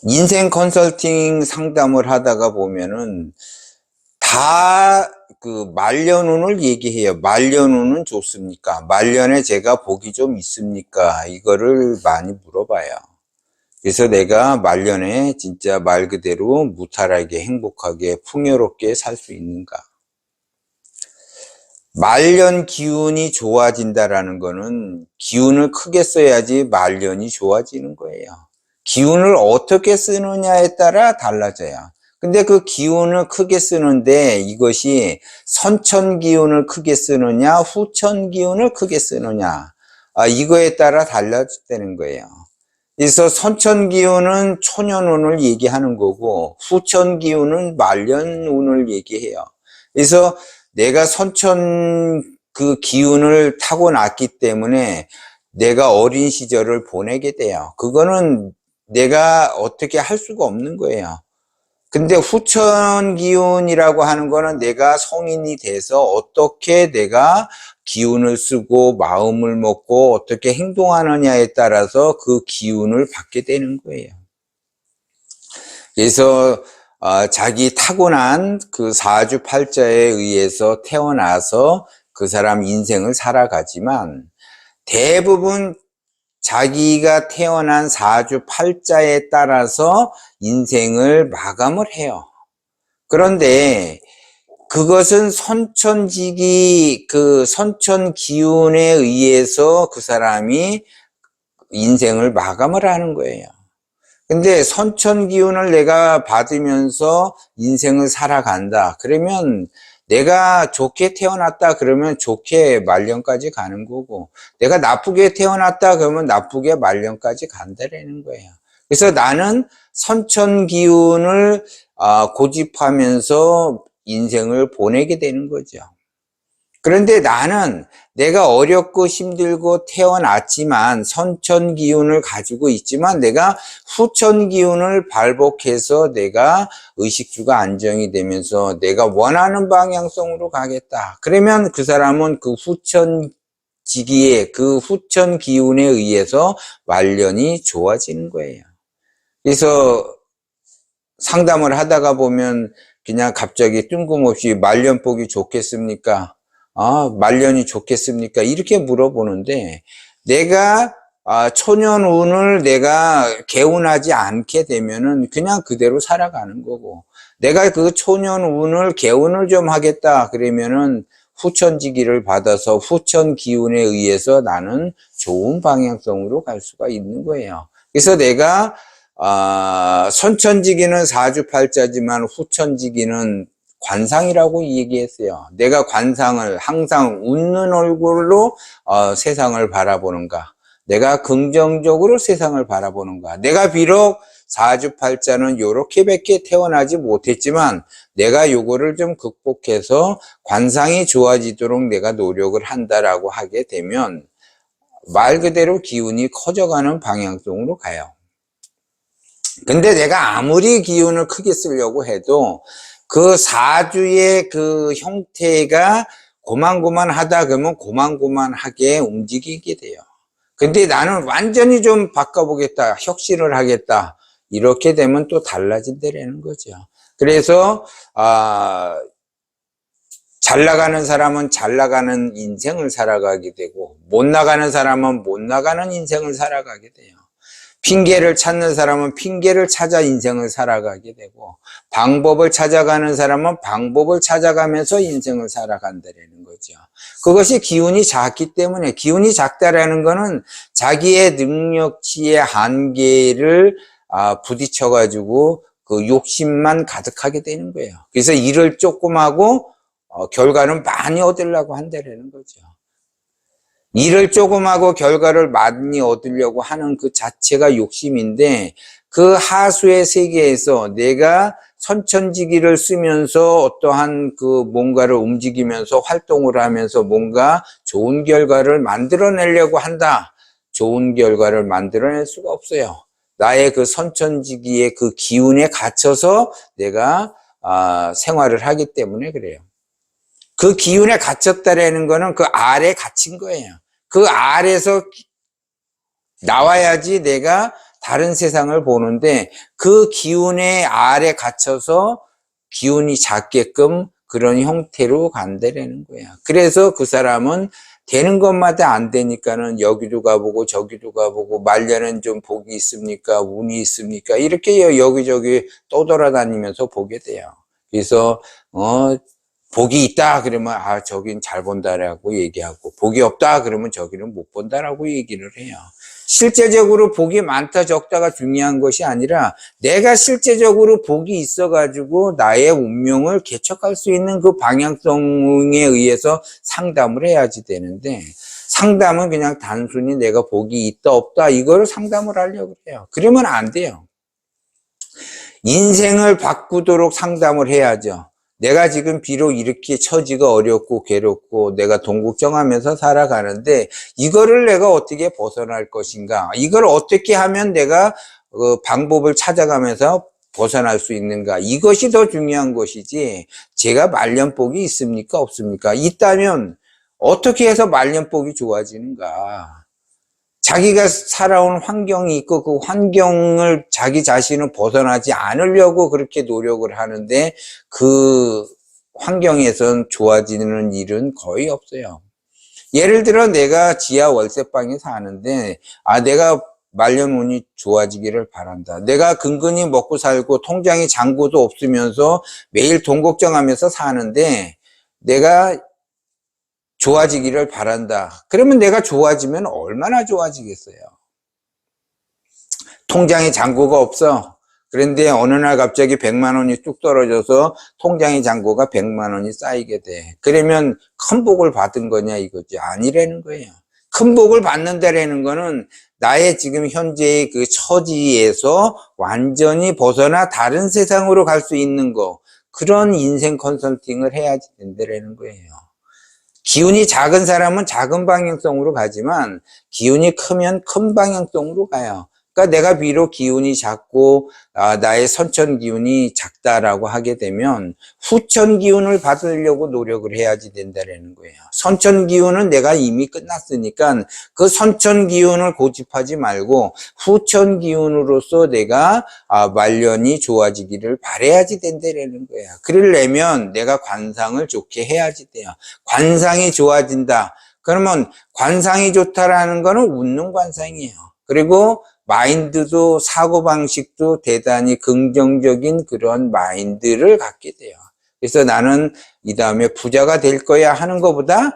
인생 컨설팅 상담을 하다가 보면은 다 그 말년운을 얘기해요. 말년운은 좋습니까? 말년에 제가 복이 좀 있습니까? 이거를 많이 물어봐요. 그래서 내가 말년에 진짜 말 그대로 무탈하게 행복하게 풍요롭게 살 수 있는가? 말년 기운이 좋아진다라는 거는 기운을 크게 써야지 말년이 좋아지는 거예요. 기운을 어떻게 쓰느냐에 따라 달라져요. 근데 그 기운을 크게 쓰는데 이것이 선천 기운을 크게 쓰느냐, 후천 기운을 크게 쓰느냐, 이거에 따라 달라지는 거예요. 그래서 선천 기운은 초년운을 얘기하는 거고, 후천 기운은 말년운을 얘기해요. 그래서 내가 선천 그 기운을 타고났기 때문에 내가 어린 시절을 보내게 돼요. 그거는 내가 어떻게 할 수가 없는 거예요. 근데 후천 기운이라고 하는 거는 내가 성인이 돼서 어떻게 내가 기운을 쓰고 마음을 먹고 어떻게 행동하느냐에 따라서 그 기운을 받게 되는 거예요. 그래서 자기 타고난 그 사주팔자에 의해서 태어나서 그 사람 인생을 살아가지만 대부분 자기가 태어난 사주팔자에 따라서 인생을 마감을 해요. 그런데 그것은 선천지기, 그 선천 기운에 의해서 그 사람이 인생을 마감을 하는 거예요. 근데 선천 기운을 내가 받으면서 인생을 살아간다. 그러면 내가 좋게 태어났다 그러면 좋게 말년까지 가는 거고, 내가 나쁘게 태어났다 그러면 나쁘게 말년까지 간다라는 거예요. 그래서 나는 선천 기운을 고집하면서 인생을 보내게 되는 거죠. 그런데 나는 내가 어렵고 힘들고 태어났지만 선천 기운을 가지고 있지만 내가 후천 기운을 발복해서 내가 의식주가 안정이 되면서 내가 원하는 방향성으로 가겠다. 그러면 그 사람은 그 후천 지기에 그 후천 기운에 의해서 말년이 좋아지는 거예요. 그래서 상담을 하다가 보면 그냥 갑자기 뜬금없이 말년복이 좋겠습니까? 말년이 좋겠습니까? 이렇게 물어보는데 내가 초년운을 내가 개운하지 않게 되면은 그냥 그대로 살아가는 거고, 내가 그 초년운을 개운을 좀 하겠다 그러면은 후천지기를 받아서 후천 기운에 의해서 나는 좋은 방향성으로 갈 수가 있는 거예요. 그래서 내가 선천지기는 사주팔자지만 후천지기는 관상이라고 얘기했어요. 내가 관상을 항상 웃는 얼굴로 세상을 바라보는가, 내가 긍정적으로 세상을 바라보는가. 내가 비록 사주팔자는 요렇게밖에 태어나지 못했지만 내가 요거를 좀 극복해서 관상이 좋아지도록 내가 노력을 한다라고 하게 되면 말 그대로 기운이 커져가는 방향성으로 가요. 근데 내가 아무리 기운을 크게 쓰려고 해도 그 사주의 그 형태가 고만고만하다 그러면 고만고만하게 움직이게 돼요. 근데 나는 완전히 좀 바꿔보겠다, 혁신을 하겠다, 이렇게 되면 또 달라진다는 거죠. 그래서 잘 나가는 사람은 잘 나가는 인생을 살아가게 되고, 못 나가는 사람은 못 나가는 인생을 살아가게 돼요. 핑계를 찾는 사람은 핑계를 찾아 인생을 살아가게 되고, 방법을 찾아가는 사람은 방법을 찾아가면서 인생을 살아간다는 거죠. 그것이 기운이 작기 때문에, 기운이 작다라는 것은 자기의 능력치의 한계를 부딪혀가지고 그 욕심만 가득하게 되는 거예요. 그래서 일을 조금 하고 결과는 많이 얻으려고 한다는 거죠. 일을 조금 하고 결과를 많이 얻으려고 하는 그 자체가 욕심인데, 그 하수의 세계에서 내가 선천지기를 쓰면서 어떠한 그 뭔가를 움직이면서 활동을 하면서 뭔가 좋은 결과를 만들어내려고 한다. 좋은 결과를 만들어낼 수가 없어요. 나의 그 선천지기의 그 기운에 갇혀서 내가 생활을 하기 때문에 그래요. 그 기운에 갇혔다라는 거는 그 아래에 갇힌 거예요. 그 아래에서 나와야지 내가 다른 세상을 보는데 그 기운의 아래 갇혀서 기운이 작게끔 그런 형태로 간다라는 거야. 그래서 그 사람은 되는 것마다 안 되니까는 여기도 가보고 저기도 가보고 말년엔 좀 복이 있습니까? 운이 있습니까? 이렇게 여기저기 떠돌아다니면서 보게 돼요. 그래서 복이 있다 그러면 저긴 잘 본다라고 얘기하고 복이 없다 그러면 저기는 못 본다라고 얘기를 해요. 실제적으로 복이 많다 적다가 중요한 것이 아니라 내가 실제적으로 복이 있어가지고 나의 운명을 개척할 수 있는 그 방향성에 의해서 상담을 해야지 되는데 상담은 그냥 단순히 내가 복이 있다 없다 이거를 상담을 하려고 해요. 그러면 안 돼요. 인생을 바꾸도록 상담을 해야죠. 내가 지금 비록 이렇게 처지가 어렵고 괴롭고 내가 동국정하면서 살아가는데 이거를 내가 어떻게 벗어날 것인가? 이걸 어떻게 하면 내가 방법을 찾아가면서 벗어날 수 있는가? 이것이 더 중요한 것이지 제가 말년복이 있습니까? 없습니까? 있다면 어떻게 해서 말년복이 좋아지는가? 자기가 살아온 환경이 있고 그 환경을 자기 자신은 벗어나지 않으려고 그렇게 노력을 하는데 그 환경에선 좋아지는 일은 거의 없어요. 예를 들어 내가 지하 월세방에 사는데 내가 말년운이 좋아지기를 바란다. 내가 근근히 먹고 살고 통장에 잔고도 없으면서 매일 돈 걱정하면서 사는데 내가 좋아지기를 바란다. 그러면 내가 좋아지면 얼마나 좋아지겠어요? 통장에 잔고가 없어. 그런데 어느 날 갑자기 100만 원이 뚝 떨어져서 통장에 잔고가 100만 원이 쌓이게 돼. 그러면 큰 복을 받은 거냐 이거지. 아니라는 거예요. 큰 복을 받는다라는 거는 나의 지금 현재의 그 처지에서 완전히 벗어나 다른 세상으로 갈 수 있는 거. 그런 인생 컨설팅을 해야지 된다라는 거예요. 기운이 작은 사람은 작은 방향성으로 가지만 기운이 크면 큰 방향성으로 가요. 그러니까 내가 비록 기운이 작고 나의 선천 기운이 작다라고 하게 되면 후천 기운을 받으려고 노력을 해야지 된다는 거예요. 선천 기운은 내가 이미 끝났으니까 그 선천 기운을 고집하지 말고 후천 기운으로서 내가 말년이 좋아지기를 바라야지 된다는 거예요. 그러려면 내가 관상을 좋게 해야지 돼요. 관상이 좋아진다. 그러면 관상이 좋다라는 거는 웃는 관상이에요. 그리고 마인드도 사고방식도 대단히 긍정적인 그런 마인드를 갖게 돼요. 그래서 나는 이 다음에 부자가 될 거야 하는 것보다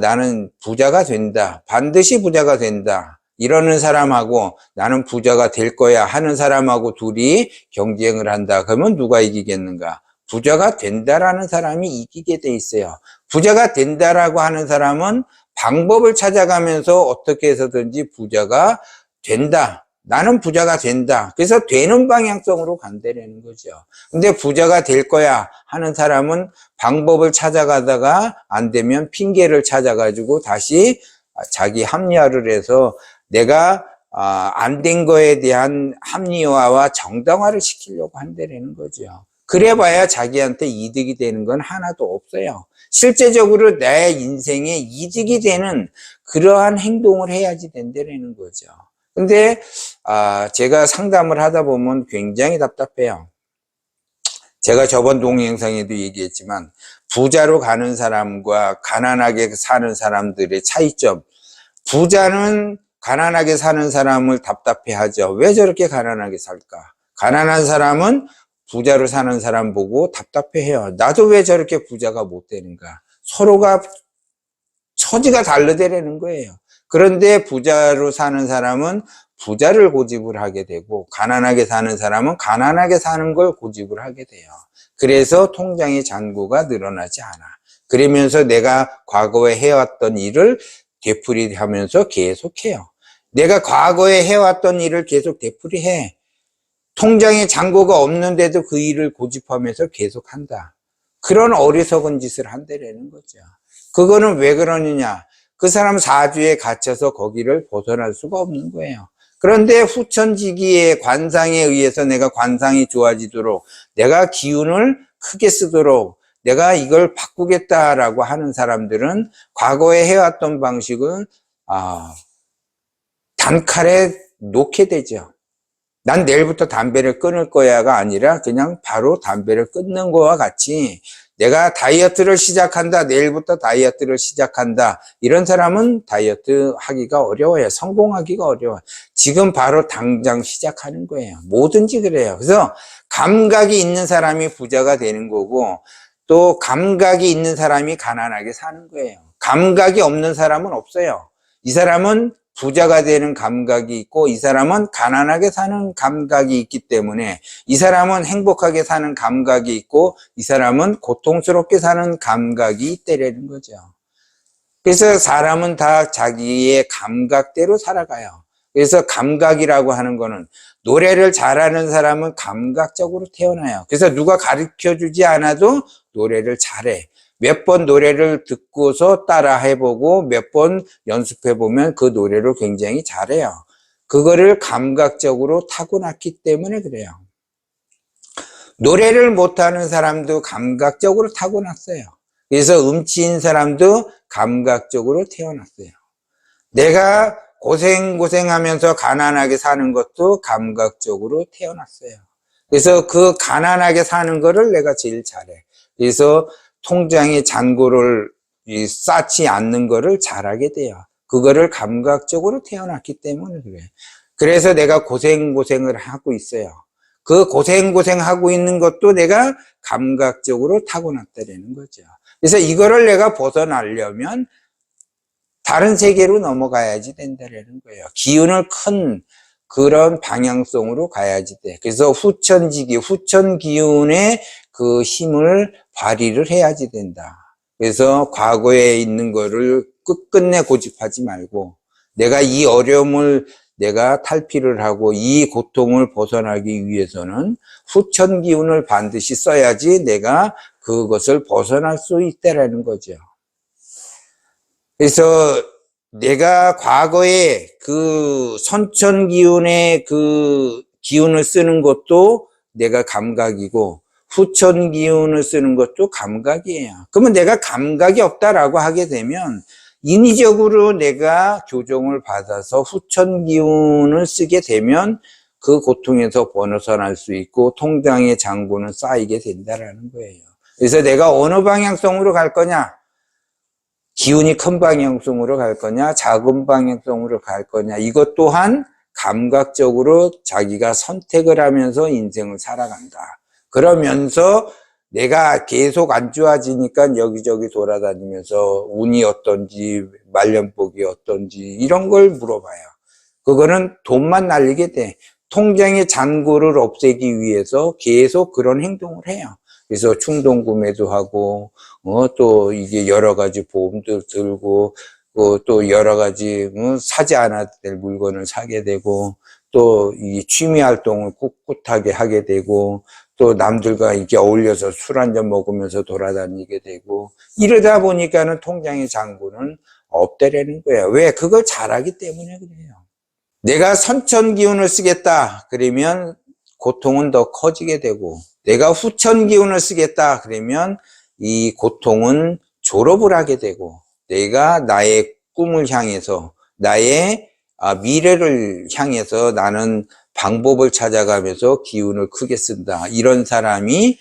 나는 부자가 된다. 반드시 부자가 된다. 이러는 사람하고 나는 부자가 될 거야 하는 사람하고 둘이 경쟁을 한다. 그러면 누가 이기겠는가? 부자가 된다라는 사람이 이기게 돼 있어요. 부자가 된다라고 하는 사람은 방법을 찾아가면서 어떻게 해서든지 부자가 된다. 나는 부자가 된다. 그래서 되는 방향성으로 간다는 거죠. 근데 부자가 될 거야 하는 사람은 방법을 찾아가다가 안 되면 핑계를 찾아가지고 다시 자기 합리화를 해서 내가 안 된 거에 대한 합리화와 정당화를 시키려고 한다는 거죠. 그래봐야 자기한테 이득이 되는 건 하나도 없어요. 실제적으로 내 인생에 이득이 되는 그러한 행동을 해야지 된다는 거죠. 근데 제가 상담을 하다 보면 굉장히 답답해요. 제가 저번 동영상에도 얘기했지만 부자로 가는 사람과 가난하게 사는 사람들의 차이점. 부자는 가난하게 사는 사람을 답답해하죠. 왜 저렇게 가난하게 살까? 가난한 사람은 부자로 사는 사람 보고 답답해해요. 나도 왜 저렇게 부자가 못 되는가? 서로가 처지가 다르다라는 거예요. 그런데 부자로 사는 사람은 부자를 고집을 하게 되고 가난하게 사는 사람은 가난하게 사는 걸 고집을 하게 돼요. 그래서 통장의 잔고가 늘어나지 않아. 그러면서 내가 과거에 해왔던 일을 되풀이하면서 계속해요. 내가 과거에 해왔던 일을 계속 되풀이해. 통장에 잔고가 없는데도 그 일을 고집하면서 계속한다. 그런 어리석은 짓을 한다라는 거죠. 그거는 왜 그러느냐? 그 사람 사주에 갇혀서 거기를 벗어날 수가 없는 거예요. 그런데 후천지기의 관상에 의해서 내가 관상이 좋아지도록 내가 기운을 크게 쓰도록 내가 이걸 바꾸겠다라고 하는 사람들은 과거에 해왔던 방식은 단칼에 놓게 되죠. 난 내일부터 담배를 끊을 거야가 아니라 그냥 바로 담배를 끊는 거와 같이 내가 다이어트를 시작한다, 내일부터 다이어트를 시작한다, 이런 사람은 다이어트 하기가 어려워요. 성공하기가 어려워요. 지금 바로 당장 시작하는 거예요. 뭐든지 그래요. 그래서 감각이 있는 사람이 부자가 되는 거고, 또 감각이 있는 사람이 가난하게 사는 거예요. 감각이 없는 사람은 없어요. 이 사람은 부자가 되는 감각이 있고, 이 사람은 가난하게 사는 감각이 있기 때문에, 이 사람은 행복하게 사는 감각이 있고, 이 사람은 고통스럽게 사는 감각이 있다라는 거죠. 그래서 사람은 다 자기의 감각대로 살아가요. 그래서 감각이라고 하는 거는, 노래를 잘하는 사람은 감각적으로 태어나요. 그래서 누가 가르쳐 주지 않아도 노래를 잘해. 몇 번 노래를 듣고서 따라 해보고 몇 번 연습해보면 그 노래를 굉장히 잘해요. 그거를 감각적으로 타고났기 때문에 그래요. 노래를 못하는 사람도 감각적으로 타고났어요. 그래서 음치인 사람도 감각적으로 태어났어요. 내가 고생하면서 가난하게 사는 것도 감각적으로 태어났어요. 그래서 그 가난하게 사는 거를 내가 제일 잘해. 그래서 통장에 잔고를 쌓지 않는 거를 잘하게 돼요. 그거를 감각적으로 태어났기 때문에 그래. 그래서 내가 고생을 하고 있어요. 그 고생하고 있는 것도 내가 감각적으로 타고났다는 거죠. 그래서 이거를 내가 벗어나려면 다른 세계로 넘어가야지 된다는 거예요. 기운을 큰 그런 방향성으로 가야지 돼. 그래서 후천 기운의 그 힘을 발휘를 해야지 된다. 그래서 과거에 있는 거를 끝끝내 고집하지 말고, 내가 이 어려움을 내가 탈피를 하고 이 고통을 벗어나기 위해서는 후천 기운을 반드시 써야지 내가 그것을 벗어날 수 있다라는 거죠. 그래서 내가 과거에 그 선천 기운의 그 기운을 쓰는 것도 내가 감각이고, 후천 기운을 쓰는 것도 감각이에요. 그러면 내가 감각이 없다라고 하게 되면 인위적으로 내가 교정을 받아서 후천 기운을 쓰게 되면 그 고통에서 벗어날 수 있고 통장의 잔고는 쌓이게 된다라는 거예요. 그래서 내가 어느 방향성으로 갈 거냐, 기운이 큰 방향성으로 갈 거냐, 작은 방향성으로 갈 거냐, 이것 또한 감각적으로 자기가 선택을 하면서 인생을 살아간다. 그러면서 내가 계속 안 좋아지니까 여기저기 돌아다니면서 운이 어떤지, 말년복이 어떤지 이런 걸 물어봐요. 그거는 돈만 날리게 돼. 통장의 잔고를 없애기 위해서 계속 그런 행동을 해요. 그래서 충동 구매도 하고, 또 이게 여러 가지 보험도 들고, 또 여러 가지 사지 않아도 될 물건을 사게 되고, 또 이 취미 활동을 꿋꿋하게 하게 되고, 또 남들과 이렇게 어울려서 술 한잔 먹으면서 돌아다니게 되고, 이러다 보니까는 통장의 잔고는 없다라는 거예요. 왜? 그걸 잘하기 때문에 그래요. 내가 선천 기운을 쓰겠다 그러면 고통은 더 커지게 되고, 내가 후천 기운을 쓰겠다 그러면 이 고통은 졸업을 하게 되고, 내가 나의 꿈을 향해서, 나의 미래를 향해서 나는 방법을 찾아가면서 기운을 크게 쓴다. 이런 사람이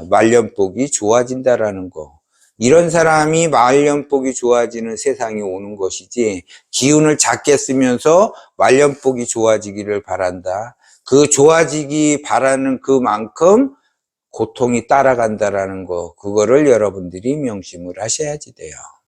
말년복이 좋아진다라는 거. 이런 사람이 말년복이 좋아지는 세상이 오는 것이지, 기운을 작게 쓰면서 말년복이 좋아지기를 바란다. 그 좋아지기 바라는 그만큼 고통이 따라간다라는 거, 그거를 여러분들이 명심을 하셔야지 돼요.